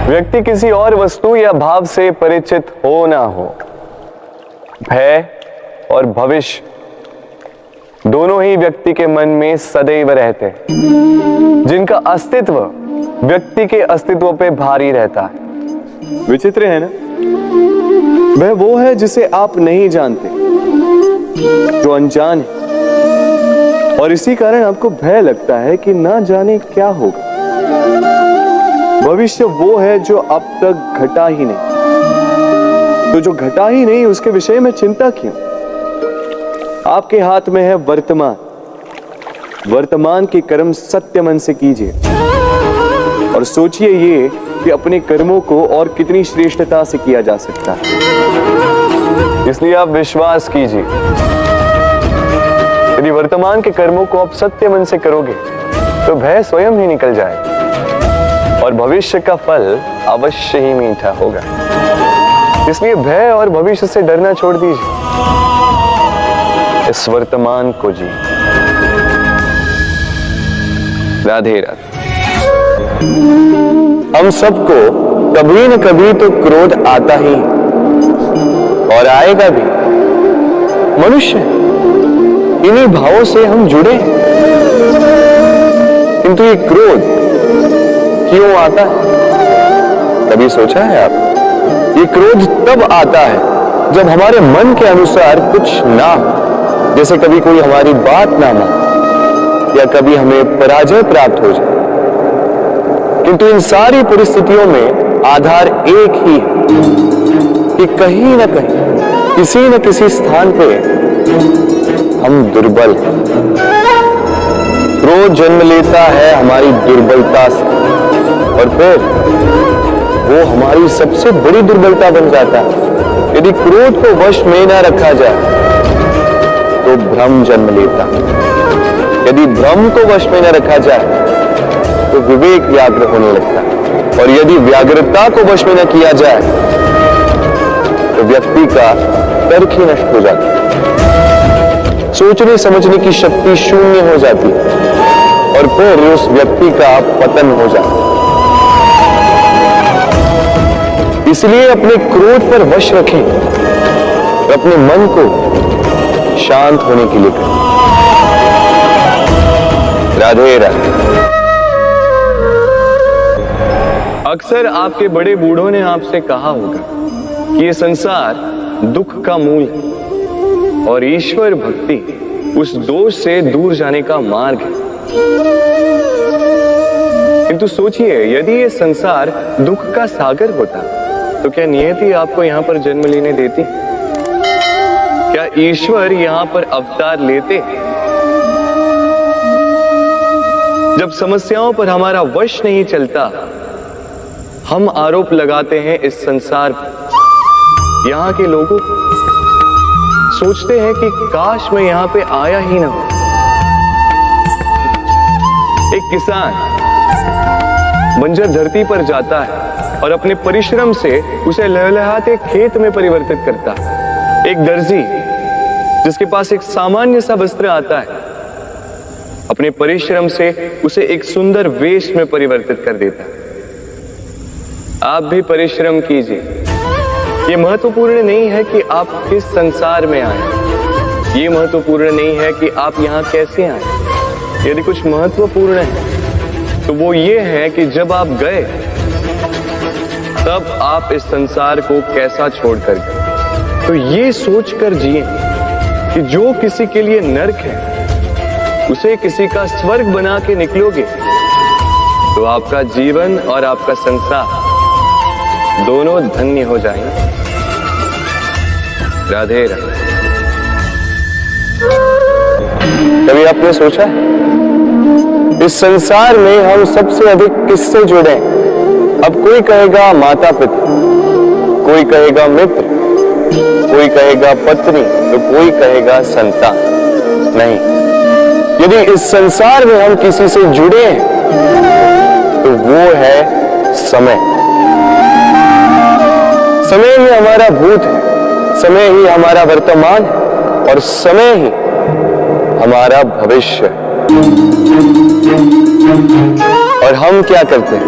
व्यक्ति किसी और वस्तु या भाव से परिचित हो ना हो, भय और भविष्य दोनों ही व्यक्ति के मन में सदैव रहते हैं, जिनका अस्तित्व व्यक्ति के अस्तित्व पे भारी रहता है। विचित्र है ना? वह वो है जिसे आप नहीं जानते, जो अनजान है, और इसी कारण आपको भय लगता है कि ना जाने क्या होगा। भविष्य वो है जो अब तक घटा ही नहीं, तो जो घटा ही नहीं उसके विषय में चिंता क्यों? आपके हाथ में है वर्तमान। वर्तमान के कर्म सत्य मन से कीजिए और सोचिए ये कि अपने कर्मों को और कितनी श्रेष्ठता से किया जा सकता है। इसलिए आप विश्वास कीजिए, यदि वर्तमान के कर्मों को आप सत्य मन से करोगे तो भय स्वयं ही निकल जाएगा और भविष्य का फल अवश्य ही मीठा होगा। इसलिए भय और भविष्य से डरना छोड़ दीजिए, इस वर्तमान को जी। राधे राधे। हम सबको कभी न कभी तो क्रोध आता ही और आएगा भी। मनुष्य इन्हीं भावों से हम जुड़े हैं, किंतु ये क्रोध क्यों आता है? कभी सोचा है आप? ये क्रोध तब आता है जब हमारे मन के अनुसार कुछ ना हो, जैसे कभी कोई हमारी बात ना माने या कभी हमें पराजय प्राप्त हो जाए। किंतु इन सारी परिस्थितियों में आधार एक ही है कि कहीं ना कहीं किसी न किसी स्थान पे हम दुर्बल हैं। क्रोध जन्म लेता है हमारी दुर्बलता से और फिर वो हमारी सबसे बड़ी दुर्बलता बन जाता है। यदि क्रोध को वश में न रखा जाए तो भ्रम जन्म लेता है। यदि भ्रम को वश में न रखा जाए तो विवेक व्याग्र होने लगता है, और यदि व्याग्रता को वश में न किया जाए तो व्यक्ति का तर्क ही नष्ट हो जाता है। सोचने समझने की शक्ति शून्य हो जाती है और फिर उस व्यक्ति का पतन हो जाता है। इसलिए अपने क्रोध पर वश रखें और अपने मन को शांत होने के लिए करें। राधे राधे। अक्सर आपके बड़े बूढ़ों ने आपसे कहा होगा कि ये संसार दुख का मूल है और ईश्वर भक्ति उस दोष से दूर जाने का मार्ग है। किंतु सोचिए, यदि ये संसार दुख का सागर होता तो क्या नियति आपको यहां पर जन्म लेने देती? क्या ईश्वर यहां पर अवतार लेते? जब समस्याओं पर हमारा वश नहीं चलता, हम आरोप लगाते हैं इस संसार पर। यहां के लोगों सोचते हैं कि काश मैं यहां पे आया ही ना हो। एक किसान बंजर धरती पर जाता है और अपने परिश्रम से उसे लहलहाते खेत में परिवर्तित करता है। एक दर्जी जिसके पास एक सामान्य सा वस्त्र आता है, अपने परिश्रम से उसे एक सुंदर वेश में परिवर्तित कर देता है। आप भी परिश्रम कीजिए। ये महत्वपूर्ण नहीं है कि आप किस संसार में आए, ये महत्वपूर्ण नहीं है कि आप यहाँ कैसे आए। यदि कुछ महत्वपूर्ण है तो वो ये है कि जब आप गए तब आप इस संसार को कैसा छोड़कर गए। तो ये सोचकर जिए कि जो किसी के लिए नरक है उसे किसी का स्वर्ग बना के निकलोगे तो आपका जीवन और आपका संसार दोनों धन्य हो जाएंगे। राधे राधे। कभी आपने सोचा इस संसार में हम सबसे अधिक किससे जुड़े? अब कोई कहेगा माता पिता, कोई कहेगा मित्र, कोई कहेगा पत्नी, तो कोई कहेगा संतान। नहीं, यदि इस संसार में हम किसी से जुड़े हैं तो वो है समय। समय ही हमारा भूत है, समय ही हमारा वर्तमान है और समय ही हमारा भविष्य है। और हम क्या करते हैं?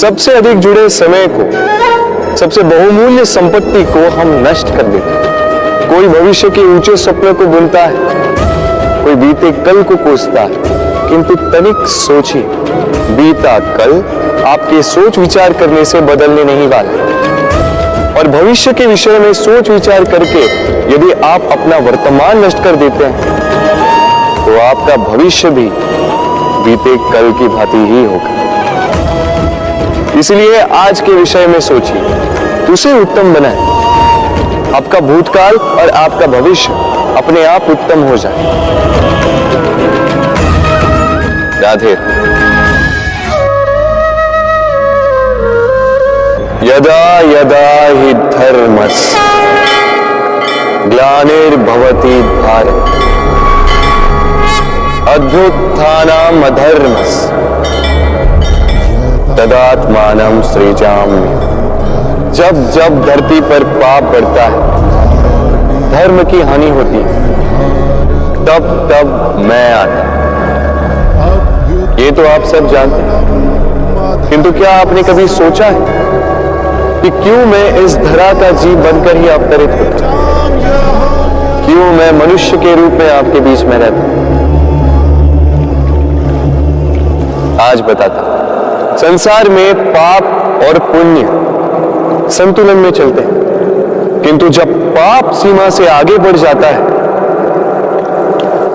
सबसे अधिक जुड़े समय को, सबसे बहुमूल्य संपत्ति को हम नष्ट कर देते हैं। कोई भविष्य के ऊंचे सपने को बुनता है, कोई बीते कल को कोसता है, किंतु तनिक सोचिए, बीता कल आपके सोच विचार करने से बदलने नहीं वाला। और भविष्य के विषय में सोच विचार करके यदि आप अपना वर्तमान नष्ट कर देते हैं तो आपका भविष्य भी बीते कल की भांति ही होगा। इसलिए आज के विषय में सोचिए, उसे उत्तम बनाए। आपका भूतकाल और आपका भविष्य अपने आप उत्तम हो जाए। राधे। यदा यदा हि धर्मस्य ग्लानिर्भवति भारत अभ्युत्थानम् अधर्मस्य तदात्मानं सृजाम्यहम्। जब जब धरती पर पाप बढ़ता है, धर्म की हानि होती है, तब तब मैं आता। ये तो आप सब जानते हैं, किंतु क्या आपने कभी सोचा है कि क्यों मैं इस धरा का जीव बनकर ही अवतरित होता हूं? क्यों मैं मनुष्य के रूप में आपके बीच में रहता हूं? आज बताता हूं। संसार में पाप और पुण्य संतुलन में चलते हैं, किंतु जब पाप सीमा से आगे बढ़ जाता है,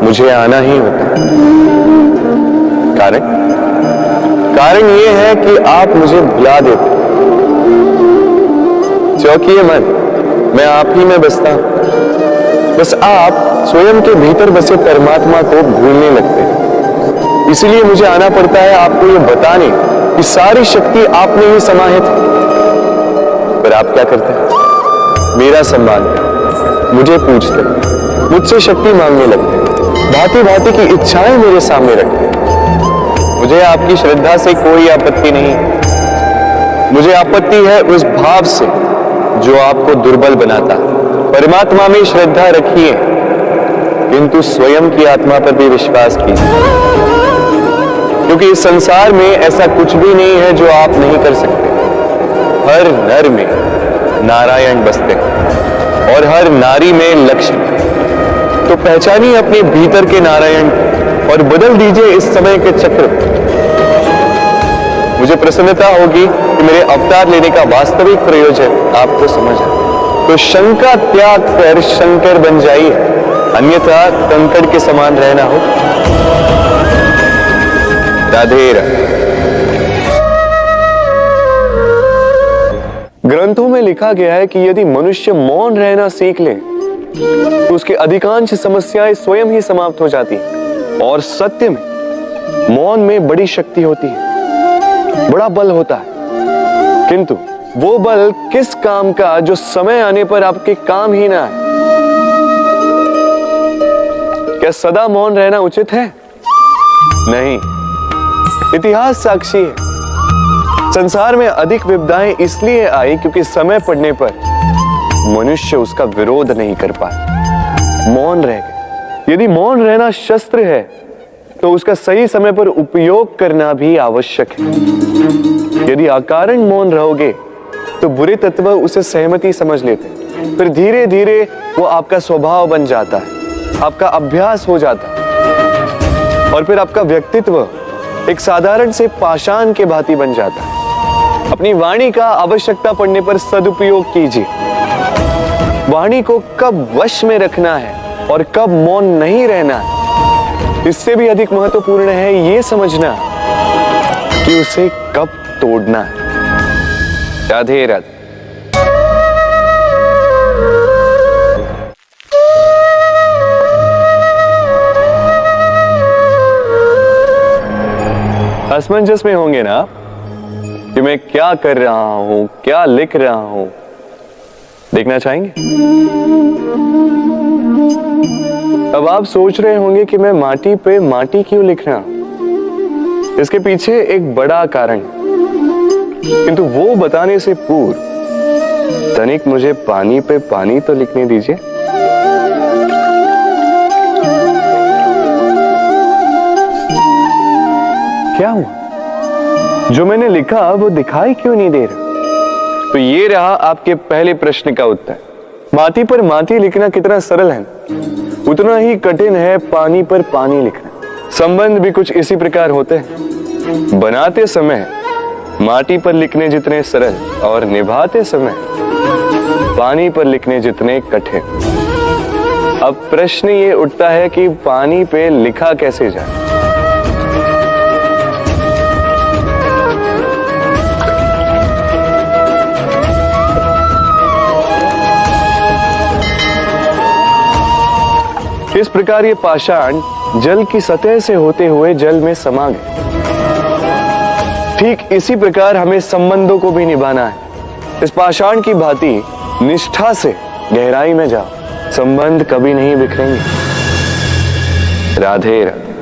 मुझे आना ही होता है। कारण यह है कि आप मुझे भुला देते। चौकिए मन, मैं आप ही में बसता हूं। बस आप स्वयं के भीतर बसे परमात्मा को भूलने लगते हैं। इसलिए मुझे आना पड़ता है आपको ये बताने कि सारी शक्ति आप में ही समाहित है। पर आप क्या करते हैं? मेरा सम्मान करते, मुझे पूछते, मुझसे शक्ति मांगने लगते, भांति भांति की इच्छाएं मेरे सामने रखते। मुझे आपकी श्रद्धा से कोई आपत्ति नहीं। मुझे आपत्ति है उस भाव से जो आपको दुर्बल बनाता है। परमात्मा में श्रद्धा रखिए, किंतु स्वयं की आत्मा पर भी विश्वास कीजिए, क्योंकि इस संसार में ऐसा कुछ भी नहीं है जो आप नहीं कर सकते। हर नर में नारायण बसते हैं और हर नारी में लक्ष्मी। तो पहचानिए अपने भीतर के नारायण और बदल दीजिए इस समय के चक्र। मुझे प्रसन्नता होगी कि मेरे अवतार लेने का वास्तविक प्रयोजन आपको समझ आए। तो शंका त्याग कर शंकर बन जाइए, अन्यथा कंकड़ के समान रहना हो। राधे राधे। ग्रंथों में लिखा गया है कि यदि मनुष्य मौन रहना सीख ले तो उसकी अधिकांश समस्याएं स्वयं ही समाप्त हो जाती हैं। और सत्य में मौन में बड़ी शक्ति होती है, बड़ा बल होता है। किंतु वो बल किस काम का जो समय आने पर आपके काम ही ना आए? क्या सदा मौन रहना उचित है? नहीं। इतिहास साक्षी है। संसार में अधिक विपदाएं इसलिए आई क्योंकि समय पड़ने पर मनुष्य उसका विरोध नहीं कर पाया, मौन रह गए। यदि मौन रहना शस्त्र है तो उसका सही समय पर उपयोग करना भी आवश्यक है। यदि अकारण मौन रहोगे तो बुरे तत्व उसे सहमति समझ लेते हैं, फिर धीरे धीरे वो आपका स्वभाव बन जाता है, आपका अभ्यास हो जाता है, और फिर आपका व्यक्तित्व एक साधारण से पाषाण के भांति बन जाता है। अपनी वाणी का आवश्यकता पड़ने पर सदुपयोग कीजिए। वाणी को कब वश में रखना है और कब मौन नहीं रहना है, इससे भी अधिक महत्वपूर्ण है यह समझना कि उसे कब तोड़ना है। राधे राधे। असमंजस में होंगे ना कि मैं क्या कर रहा हूं, क्या लिख रहा हूं, देखना चाहेंगे? अब आप सोच रहे होंगे कि मैं माटी पे माटी क्यों लिख रहा हूं। इसके पीछे एक बड़ा कारण है, किंतु वो बताने से पूर्व तनिक मुझे पानी पे पानी तो लिखने दीजिए। क्या हुआ? जो मैंने लिखा वो दिखाई क्यों नहीं दे रहा? तो ये रहा आपके पहले प्रश्न का उत्तर। माटी पर माटी लिखना कितना सरल है, उतना ही कठिन है पानी पर पानी लिखना। संबंध भी कुछ इसी प्रकार होते हैं। बनाते समय माटी पर लिखने जितने सरल और निभाते समय पानी पर लिखने जितने कठिन। अब प्रश्न ये उठता है कि पानी पे लिखा कैसे जाए। इस प्रकार ये पाषाण जल की सतह से होते हुए जल में समा गए। ठीक इसी प्रकार हमें संबंधों को भी निभाना है। इस पाषाण की भांति निष्ठा से गहराई में जाओ, संबंध कभी नहीं बिखरेंगे। राधे राधे।